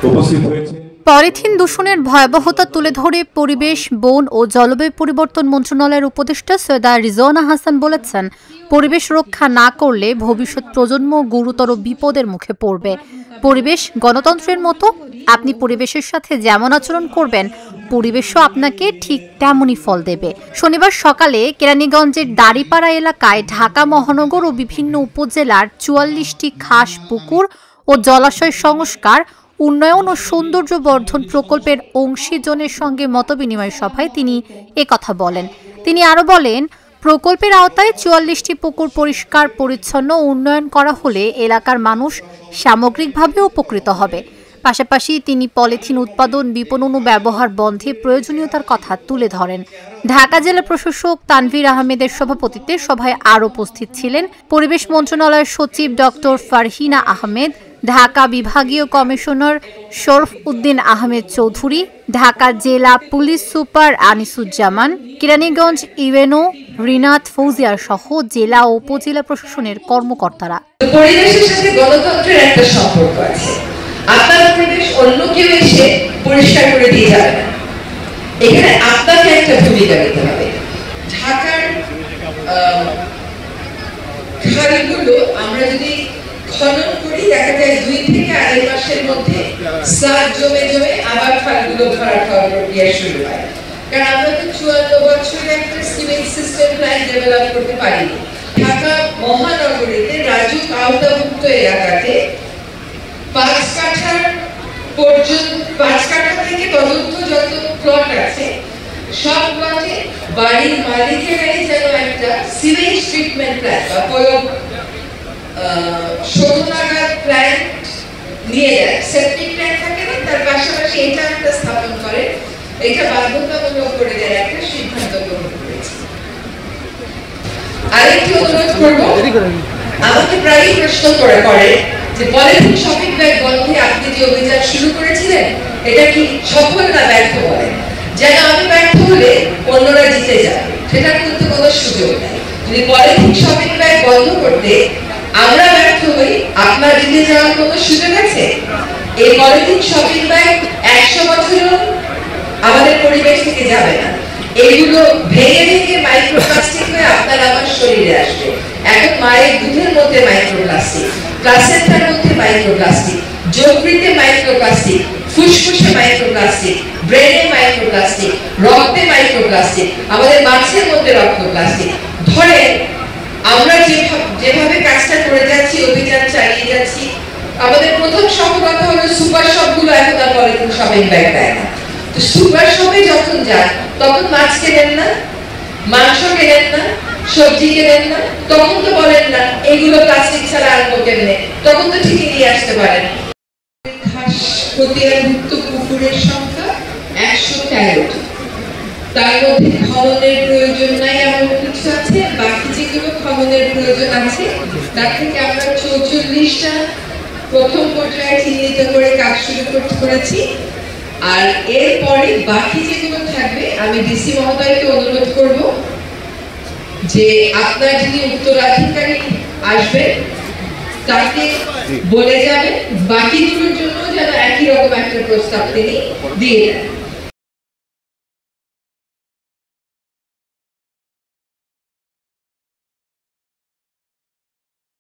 উপস্থিত হয়েছে। পলিথিন দূষণের ভয়াবহতা তুলে ধরে পরিবেশ, বন ও জলবায়ু পরিবর্তন মন্ত্রণালয়ের উপদেষ্টা সৈয়দা রিজওয়ানা হাসান বলেছেন, পরিবেশ রক্ষা না করলে ভবিষ্যৎ প্রজন্ম গুরুতর বিপদের মুখে পড়বে। পরিবেশ গণতন্ত্রের মতো, আপনি পরিবেশের সাথে যেমন আচরণ করবেন, পরিবেশও আপনাকে ঠিক তেমনই ফল দেবে। শনিবার সকালে কেরানীগঞ্জের দাড়িপাড়া এলাকায় ঢাকা মহানগর ও বিভিন্ন উপজেলার ৪৪টি খাস পুকুর ও জলাশয় সংস্কার, উন্নয়ন ও সৌন্দর্য বর্ধন প্রকল্পের অংশীজনের সঙ্গে মতবিনিময় সভায় তিনি একথা বলেন। তিনি আরও বলেন, প্রকল্পের আওতায় ৪৪টি পুকুর পরিষ্কার পরিচ্ছন্ন উন্নয়ন করা হলে এলাকার মানুষ সামগ্রিকভাবে উপকৃত হবে। পাশাপাশি তিনি পলিথিন উৎপাদন, বিপণন ও ব্যবহার বন্ধে প্রয়োজনীয়তার কথা তুলে ধরেন। ঢাকা জেলা প্রশাসক তানভীর আহমেদের সভাপতিত্বে সভায় আরও উপস্থিত ছিলেন পরিবেশ মন্ত্রণালয়ের সচিব ডক্টর ফারহিনা আহমেদ, ঢাকা বিভাগীয় কমিশনার শরফ উদ্দিন আহমেদ চৌধুরী, ঢাকা জেলা police super Anisuzzaman, Keraniganj UNO Rinat Fauzia সহ জেলা ও উপজেলা প্রশাসনের কর্মকর্তারা। পরিবেশের সাথে গণতন্ত্রের একটা সম্পর্ক আছে। আপনার পরিবেশ অন্য কেউ এসে পরিষ্কার করে দিয়ে যাবে না, এখানে আপনাকে একটা ভূমিকা নিতে হবে। ঢাকার খালগুলো আমরা যদি খনন করি, দেখা যায় 2 থেকে 2.5 মাসের মধ্যে সার জমে জমে আবার খালগুলো ভরাট হওয়ার প্রক্রিয়া শুরু হয়। কারণ আমরা তো 54 বছরে একটা সিমেন্ট সিস্টেম প্ল্যান ডেভেলপ করতে পারিনি। ঢাকা মহানগরীতে রাজুক আওতাভুক্ত এলাকাতে 5 কাঠা থেকে তদন্ত যত প্লট আছে, সব প্লটে বাড়ির মালিকেরাই যেন একটা সিমেন্ট ট্রিটমেন্ট প্ল্যান বা শোধনাগার প্ল্যান্ট নিয়ে যায়। সেপ্টিক ট্যাঙ্ক থাকে না, তার পাশাপাশি এটা একটা স্থাপন করে, এটা বাধ্যতামূলক করে দেওয়ার একটা সিদ্ধান্ত গ্রহণ করেছে। আরেকটি অনুরোধ করব, আমাকে প্রায়ই প্রশ্ন করে যে পলিথিন শপিং ব্যাগ বন্ধে আপনি যে অভিযান শুরু করেছিলেন, এটা কি সফল না ব্যর্থ বলেন, যেন আমি ব্যর্থ হলে অন্যরা জিতে যায়, সেটা কিন্তু কোনো সুযোগ নেই। যদি পলিথিন শপিং ব্যাগ বন্ধ করতে আমরা ব্যর্থ হই, আপনার জিতে যাওয়ার কোনো সুযোগ আছে? এই পলিথিন শপিং ব্যাগ 100 বছরও আমাদের পরিবেশ থেকে যাবে না। এগুলো ভেঙে ভেঙে মাইক্রোপ্লাস্টিক হয়ে আপনার আমার শরীরে আসবে। এখন মায়ের দুধের মধ্যে মাইক্রোপ্লাস্টিক, প্লাসেন্টার মধ্যে মাইক্রোপ্লাস্টিক, যকৃতে মাইক্রোপ্লাস্টিক, ফুসফুসে মাইক্রোপ্লাস্টিক, ব্রেনে মাইক্রোপ্লাস্টিক, রক্তে মাইক্রোপ্লাস্টিক, আমাদের মাছের মধ্যে রক্তপ্লাস্টিক। ধরে আমরা যেভাবে কাজটা করে যাচ্ছি, অভিযান চালিয়ে যাচ্ছি, আমাদের প্রথম সফলতা হলো সুপার শপগুলো এখন আর পলিথিন শপিং ব্যাগ দেয় না। তো সুপার শপে যখন যান, তখন মাছ কেনেন না, মাংস কেনেন না, সবজি কেনেন না, তখন তো বলেন না এগুলো প্লাস্টিক ছাড়া আনবো কেমনে, তখন তো ঠিকই নিয়ে আসতে পারেন। ঘাস খতিয়ানভুক্ত পুকুরের সংখ্যা 113টি, তার মধ্যে খননের প্রয়োজন নাই এমন কিছু আছে, বাকি যেগুলো খননের প্রয়োজন আছে তার থেকে আমরা 44টা প্রথম পর্যায়ে চিহ্নিত করে কাজ শুরু করেছি। আর এরপরে বাকি যেগুলো থাকবে, আমি ডিসি মহোদয়কে অনুরোধ করব যে আপনার যিনি উত্তরাধিকারী আসবে তাকে বলে যাবেন বাকিগুলোর জন্য যেন একই রকম একটা প্রস্তাব তিনি দিয়ে দেন।